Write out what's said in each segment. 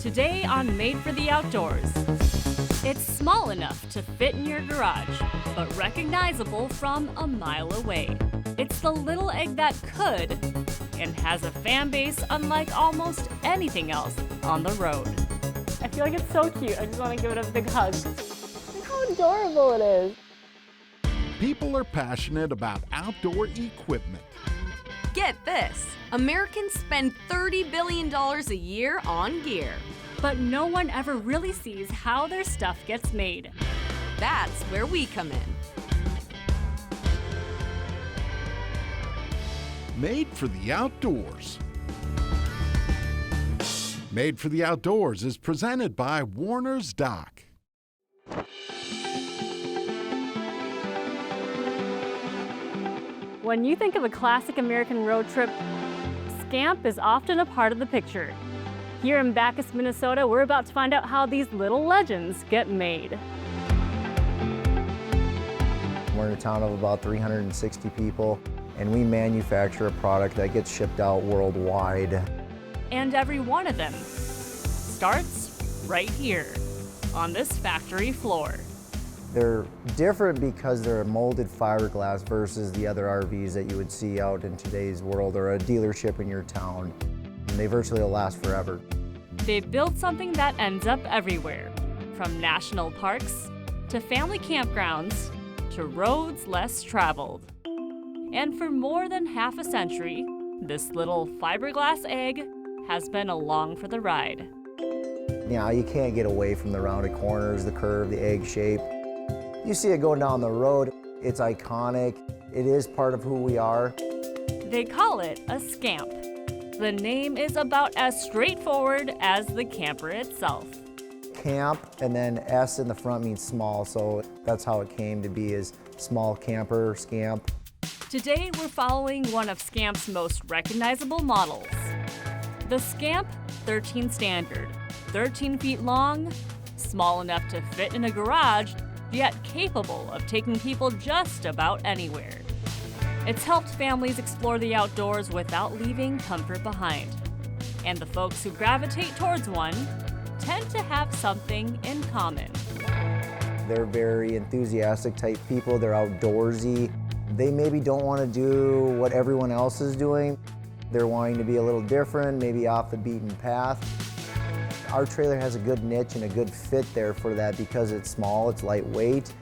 Today on Made for the Outdoors. It's small enough to fit in your garage, but recognizable from a mile away. It's the little egg that could, and has a fan base unlike almost anything else on the road. I feel like it's so cute. I just want to give it a big hug. Look how adorable it is. People are passionate about outdoor equipment. Get this, Americans spend $30 billion a year on gear. But no one ever really sees how their stuff gets made. That's where we come in. Made for the Outdoors. Made for the Outdoors is presented by Warner's Dock. When you think of a classic American road trip, Scamp is often a part of the picture. Here in Backus, Minnesota, we're about to find out how these little legends get made. We're in a town of about 360 people, and we manufacture a product that gets shipped out worldwide. And every one of them starts right here, on this factory floor. They're different because they're a molded fiberglass versus the other RVs that you would see out in today's world or a dealership in your town. And they virtually will last forever. They build something that ends up everywhere, from national parks to family campgrounds to roads less traveled. And for more than half a century, this little fiberglass egg has been along for the ride. Yeah, you can't get away from the rounded corners, the curve, the egg shape. You see it going down the road. It's iconic. It is part of who we are. They call it a Scamp. The name is about as straightforward as the camper itself. Camp, and then S in the front means small, so that's how it came to be, is small camper, Scamp. Today we're following one of Scamp's most recognizable models. The Scamp 13 Standard, 13 feet long, small enough to fit in a garage, yet capable of taking people just about anywhere. It's helped families explore the outdoors without leaving comfort behind. And the folks who gravitate towards one tend to have something in common. They're very enthusiastic type people. They're outdoorsy. They maybe don't want to do what everyone else is doing. They're wanting to be a little different, maybe off the beaten path. Our trailer has a good niche and a good fit there for that because it's small, it's lightweight,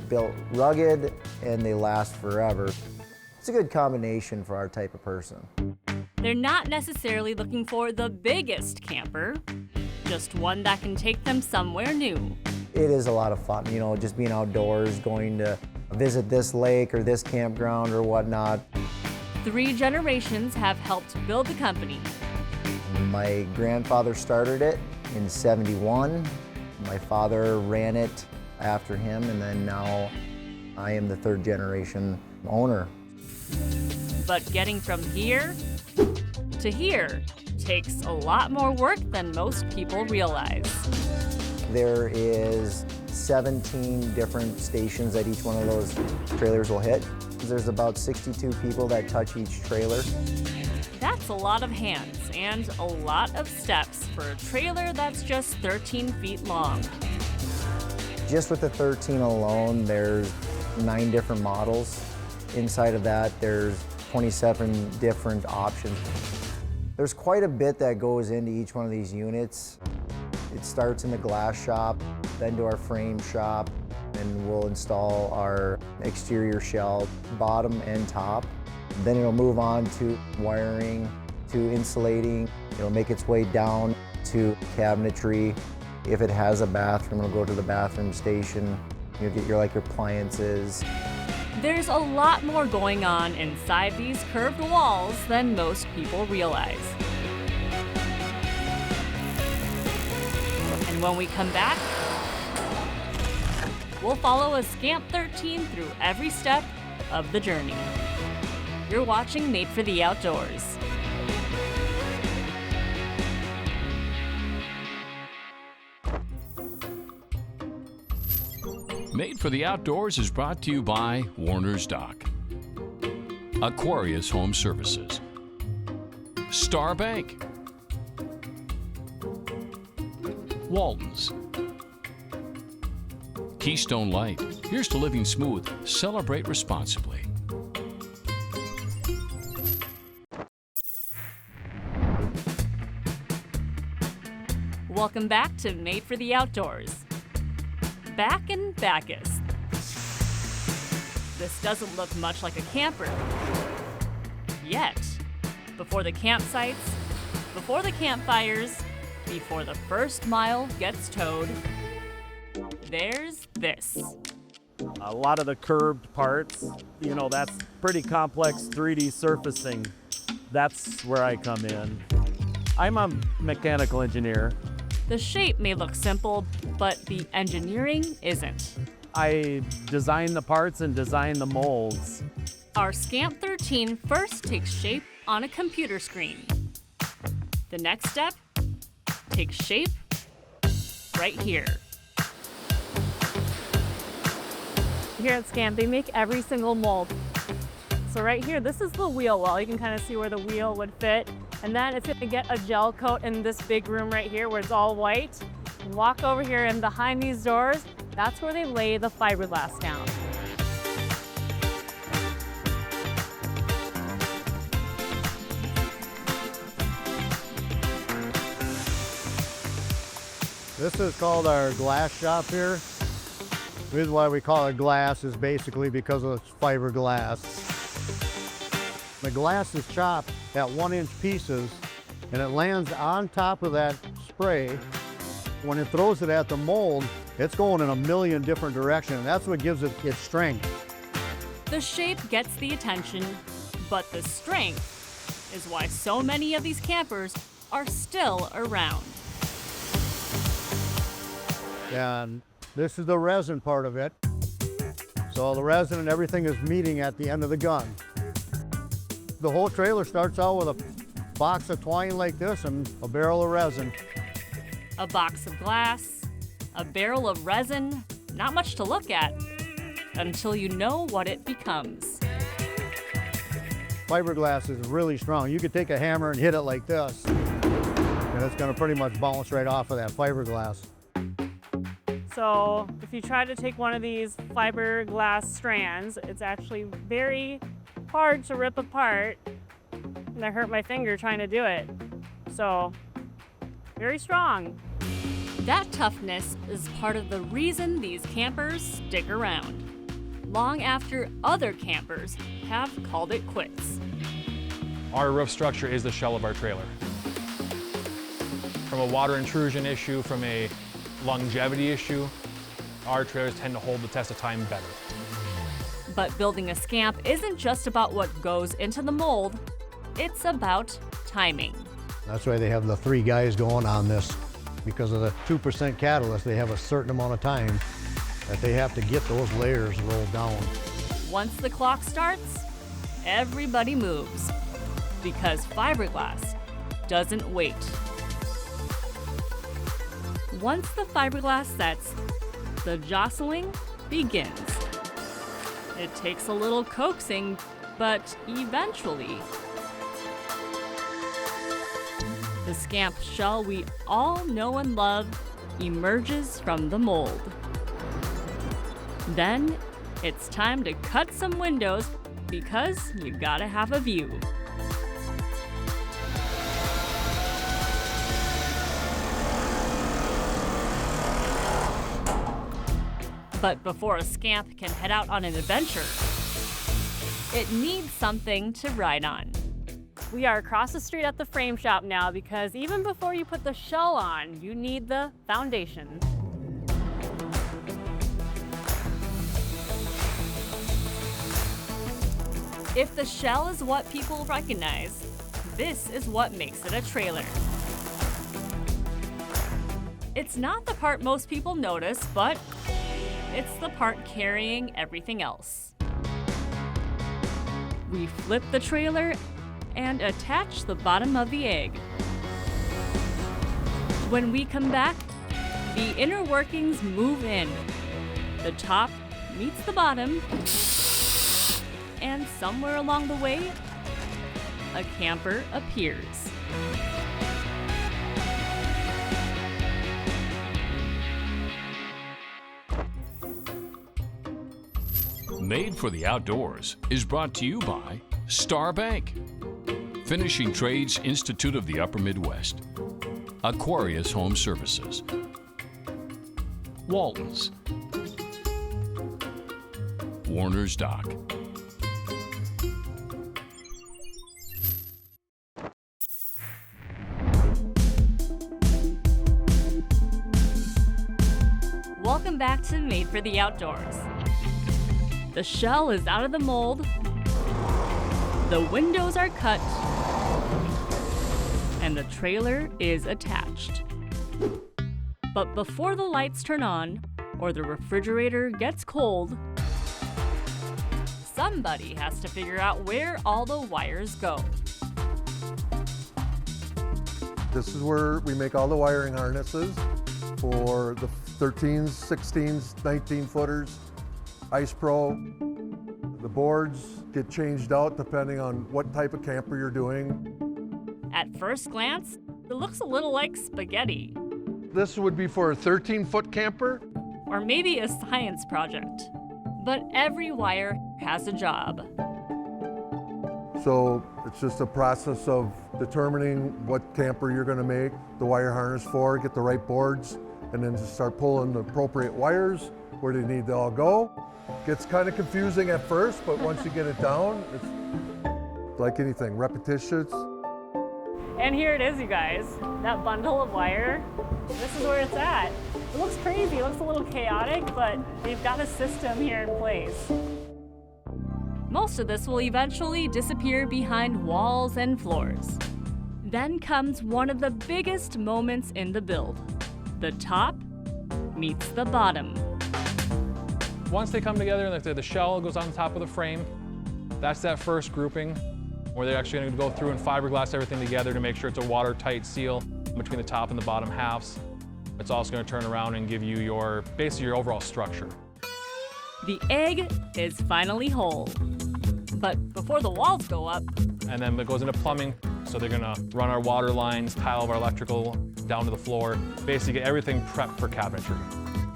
built rugged, and they last forever. It's a good combination for our type of person. They're not necessarily looking for the biggest camper, just one that can take them somewhere new. It is a lot of fun, you know, just being outdoors, going to visit this lake or this campground or whatnot. 3 generations have helped build the company. My grandfather started it in '71. My father ran it after him, and then now I am the 3rd generation owner. But getting from here to here takes a lot more work than most people realize. There is 17 different stations that each one of those trailers will hit. There's about 62 people that touch each trailer. That's a lot of hands and a lot of steps for a trailer that's just 13 feet long. Just with the 13 alone, there's 9 different models. Inside of that, there's 27 different options. There's quite a bit that goes into each one of these units. It starts in the glass shop, then to our frame shop, and we'll install our exterior shell, bottom and top. Then it'll move on to wiring, to insulating. It'll make its way down to cabinetry. If it has a bathroom, it'll go to the bathroom station. You'll get your appliances. There's a lot more going on inside these curved walls than most people realize. And when we come back, we'll follow a Scamp 13 through every step of the journey. You're watching Made for the Outdoors. Made for the Outdoors is brought to you by Warner's Dock, Aquarius Home Services, Star Bank, Walton's. Keystone Light. Here's to living smooth. Celebrate responsibly. Welcome back to Made for the Outdoors. Back in Backus. This doesn't look much like a camper. Yet. Before the campsites, before the campfires, before the first mile gets towed, there's this. A lot of the curved parts, that's pretty complex 3D surfacing. That's where I come in. I'm a mechanical engineer. The shape may look simple, but the engineering isn't. I design the parts and design the molds. Our Scamp 13 first takes shape on a computer screen. The next step takes shape right here. Here at Scamp, they make every single mold. So right here, this is the wheel well. You can kind of see where the wheel would fit. And then it's gonna get a gel coat in this big room right here where it's all white. Walk over here and behind these doors, that's where they lay the fiberglass down. This is called our glass shop here. The reason why we call it glass is basically because of its fiberglass. The glass is chopped at 1-inch pieces and it lands on top of that spray. When it throws it at the mold, it's going in a million different directions, and that's what gives it its strength. The shape gets the attention, but the strength is why so many of these campers are still around. And this is the resin part of it. So the resin and everything is meeting at the end of the gun. The whole trailer starts out with a box of twine like this and a barrel of resin. A box of glass, a barrel of resin, not much to look at until you know what it becomes. Fiberglass is really strong. You could take a hammer and hit it like this, and it's gonna pretty much bounce right off of that fiberglass. So if you try to take one of these fiberglass strands, it's actually very hard to rip apart, and I hurt my finger trying to do it. So, very strong. That toughness is part of the reason these campers stick around, long after other campers have called it quits. Our roof structure is the shell of our trailer. From a water intrusion issue, from a longevity issue, our trailers tend to hold the test of time better. But building a Scamp isn't just about what goes into the mold, it's about timing. That's why they have the 3 guys going on this. Because of the 2% catalyst, they have a certain amount of time that they have to get those layers rolled down. Once the clock starts, everybody moves. Because fiberglass doesn't wait. Once the fiberglass sets, the jostling begins. It takes a little coaxing, but eventually, the Scamp shell we all know and love emerges from the mold. Then, it's time to cut some windows because you gotta have a view. But before a Scamp can head out on an adventure, it needs something to ride on. We are across the street at the frame shop now because even before you put the shell on, you need the foundation. If the shell is what people recognize, this is what makes it a trailer. It's not the part most people notice, but it's the part carrying everything else. We flip the trailer and attach the bottom of the egg. When we come back, the inner workings move in. The top meets the bottom, and somewhere along the way, a camper appears. Made for the Outdoors is brought to you by Star Bank, Finishing Trades Institute of the Upper Midwest, Aquarius Home Services, Walton's, Warner's Dock. Welcome back to Made for the Outdoors. The shell is out of the mold, the windows are cut, and the trailer is attached. But before the lights turn on or the refrigerator gets cold, somebody has to figure out where all the wires go. This is where we make all the wiring harnesses for the 13s, 16s, 19 footers, Ice Pro. The boards get changed out depending on what type of camper you're doing. At first glance, it looks a little like spaghetti, This would be for a 13-foot camper. or maybe a science project. But every wire has a job. So it's just a process of determining what camper you're gonna make the wire harness for, get the right boards, and then just start pulling the appropriate wires where they need to all go. Gets kind of confusing at first, but once you get it down, it's like anything, repetitions. And here it is, you guys. That bundle of wire, this is where it's at. It looks crazy, it looks a little chaotic, but they've got a system here in place. Most of this will eventually disappear behind walls and floors. Then comes one of the biggest moments in the build. The top meets the bottom. Once they come together and the shell goes on the top of the frame, that's that first grouping where they're actually going to go through and fiberglass everything together to make sure it's a watertight seal between the top and the bottom halves. It's also going to turn around and give you basically your overall structure. The egg is finally whole. But before the walls go up, And then it goes into plumbing, so they're going to run our water lines, tile our electrical down to the floor, basically get everything prepped for cabinetry.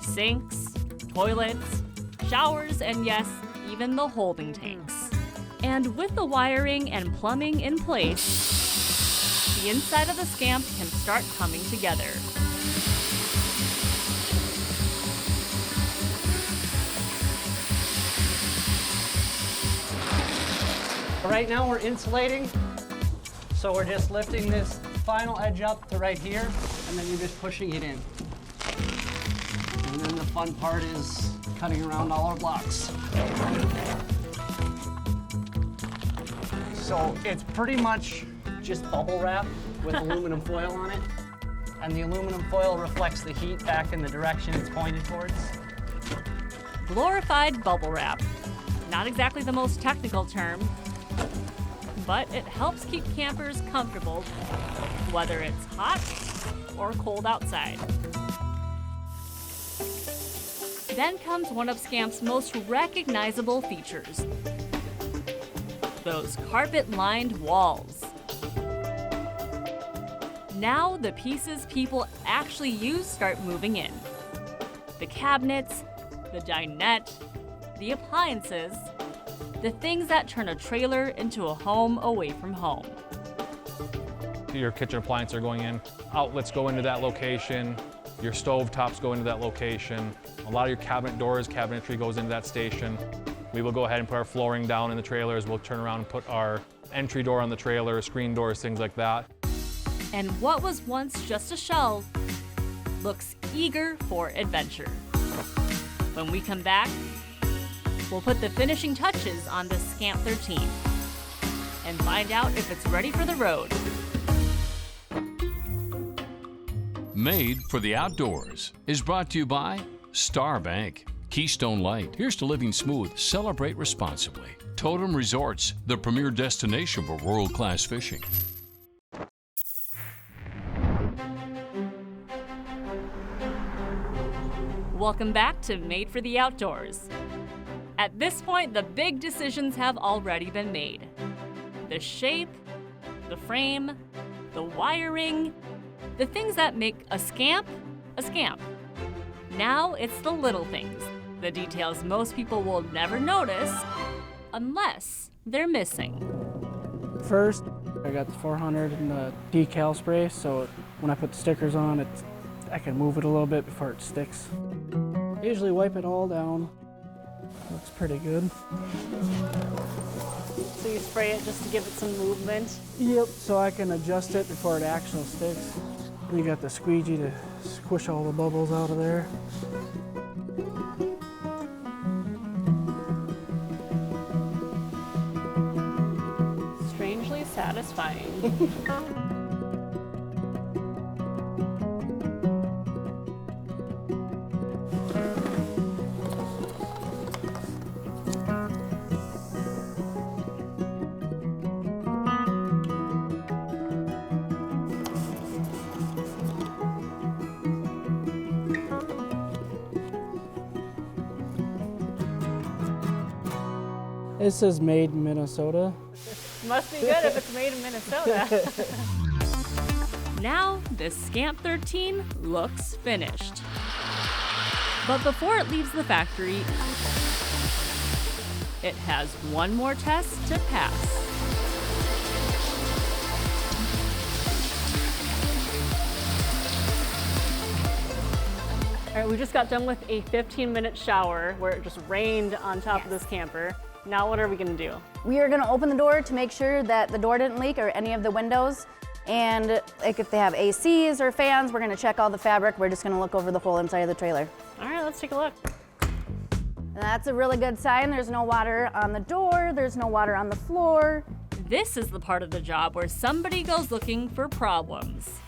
sinks, toilets, showers, and yes, even the holding tanks. And with the wiring and plumbing in place, the inside of the Scamp can start coming together. Right now we're insulating, so we're just lifting this final edge up to right here, and then you're just pushing it in. And then the fun part is cutting around all our blocks. So it's pretty much just bubble wrap with aluminum foil on it. And the aluminum foil reflects the heat back in the direction it's pointed towards. Glorified bubble wrap. Not exactly the most technical term, but it helps keep campers comfortable, whether it's hot or cold outside. Then comes one of Scamp's most recognizable features, those carpet-lined walls. Now the pieces people actually use start moving in. The cabinets, the dinette, the appliances, the things that turn a trailer into a home away from home. Your kitchen appliances are going in, outlets go into that location, your stove tops go into that location, a lot of your cabinet doors, cabinetry goes into that station. We will go ahead and put our flooring down in the trailers. We'll turn around and put our entry door on the trailer, screen doors, things like that. And what was once just a shell looks eager for adventure. When we come back, we'll put the finishing touches on the Scamp 13 and find out if it's ready for the road. Made for the Outdoors is brought to you by Star Bank, Keystone Light. Here's to living smooth. Celebrate responsibly. Totem Resorts, the premier destination for world-class fishing. Welcome back to Made for the Outdoors. At this point, the big decisions have already been made. The shape, the frame, the wiring, the things that make a Scamp a Scamp. Now it's the little things, The details most people will never notice unless they're missing. First, I got the 400 and the decal spray, so when I put the stickers on, I can move it a little bit before it sticks. I usually wipe it all down. Looks pretty good. So you spray it just to give it some movement? Yep, so I can adjust it before it actually sticks. You got the squeegee to squish all the bubbles out of there. Strangely satisfying. It says made in Minnesota. Must be good if it's made in Minnesota. Now, this Scamp 13 looks finished. But before it leaves the factory, it has one more test to pass. All right, we just got done with a 15-minute shower where it just rained on top of this camper. Now what are we gonna do? We are gonna open the door to make sure that the door didn't leak or any of the windows. And like if they have ACs or fans, we're gonna check all the fabric. We're just gonna look over the whole inside of the trailer. All right, let's take a look. And that's a really good sign. There's no water on the door. There's no water on the floor. This is the part of the job where somebody goes looking for problems.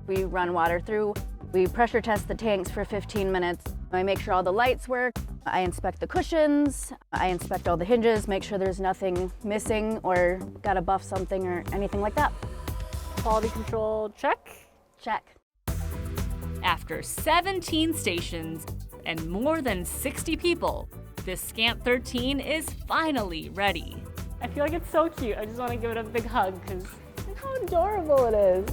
We run water through. We pressure test the tanks for 15 minutes. I make sure all the lights work. I inspect the cushions. I inspect all the hinges, make sure there's nothing missing or gotta buff something or anything like that. Quality control, check. Check. After 17 stations and more than 60 people, this Scamp 13 is finally ready. I feel like it's so cute. I just want to give it a big hug because look how adorable it is.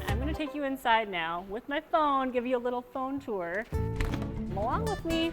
I'm going to take you inside now with my phone, give you a little phone tour. Come along with me.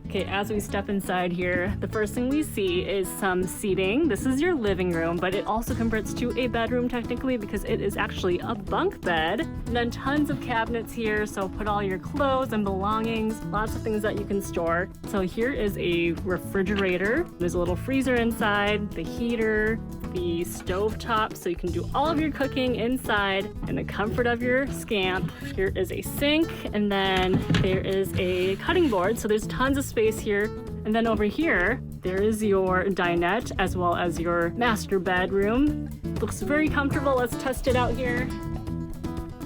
Okay, as we step inside here, the first thing we see is some seating. This is your living room, but it also converts to a bedroom technically because it is actually a bunk bed. And then tons of cabinets here, so put all your clothes and belongings, lots of things that you can store. So here is a refrigerator. There's a little freezer inside, the heater, the stove top, so you can do all of your cooking inside in the comfort of your Scamp. Here is a sink, and then there is a cutting board, so there's tons of space here. And then over here, there is your dinette as well as your master bedroom. Looks very comfortable. Let's test it out here.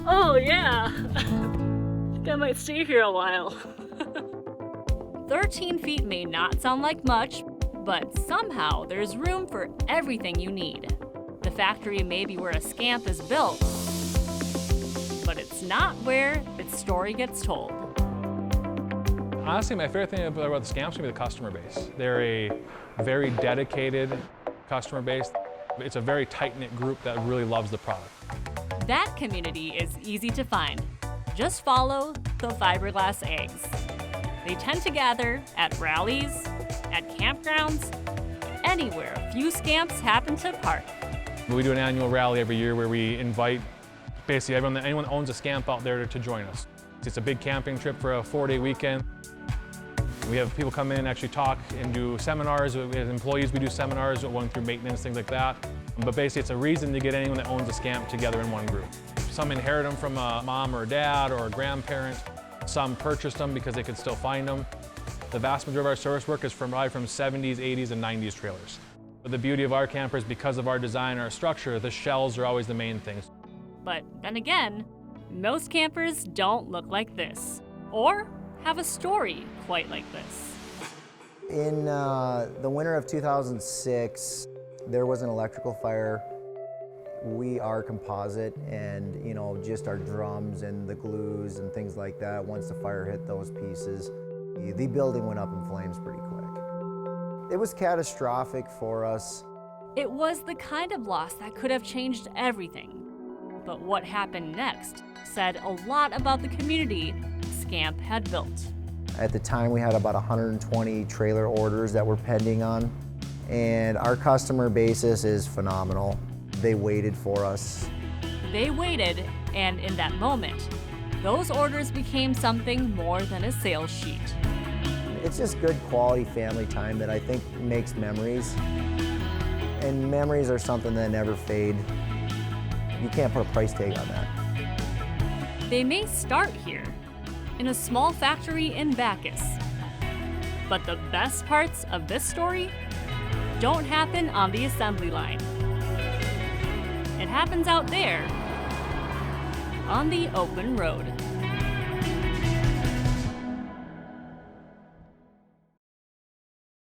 Oh yeah, I think I might stay here a while. 13 feet may not sound like much, but somehow there's room for everything you need. The factory may be where a Scamp is built, but it's not where its story gets told. Honestly, my favorite thing about the Scamps is the customer base. They're a very dedicated customer base. It's a very tight-knit group that really loves the product. That community is easy to find. Just follow the fiberglass eggs. They tend to gather at rallies, at campgrounds, anywhere a few Scamps happen to park. We do an annual rally every year where we invite basically anyone that owns a Scamp out there to join us. It's a big camping trip for a 4-day weekend. We have people come in and actually talk and do seminars. As employees, we do seminars going through maintenance, things like that. But basically, it's a reason to get anyone that owns a Scamp together in one group. Some inherit them from a mom or a dad or a grandparent. Some purchased them because they could still find them. The vast majority of our service work is from 70s, 80s, and 90s trailers. But the beauty of our campers, because of our design and our structure, the shells are always the main things. But then again, most campers don't look like this, or have a story quite like this. In the winter of 2006, there was an electrical fire. We are composite, and just our drums and the glues and things like that, once the fire hit those pieces, the building went up in flames pretty quick. It was catastrophic for us. It was the kind of loss that could have changed everything. But what happened next said a lot about the community Scamp had built. At the time, we had about 120 trailer orders that we're pending on, and our customer basis is phenomenal. They waited for us. They waited, and in that moment, those orders became something more than a sales sheet. It's just good quality family time that I think makes memories. And memories are something that never fade. You can't put a price tag on that. They may start here, in a small factory in Backus. But the best parts of this story don't happen on the assembly line. It happens out there, on the open road.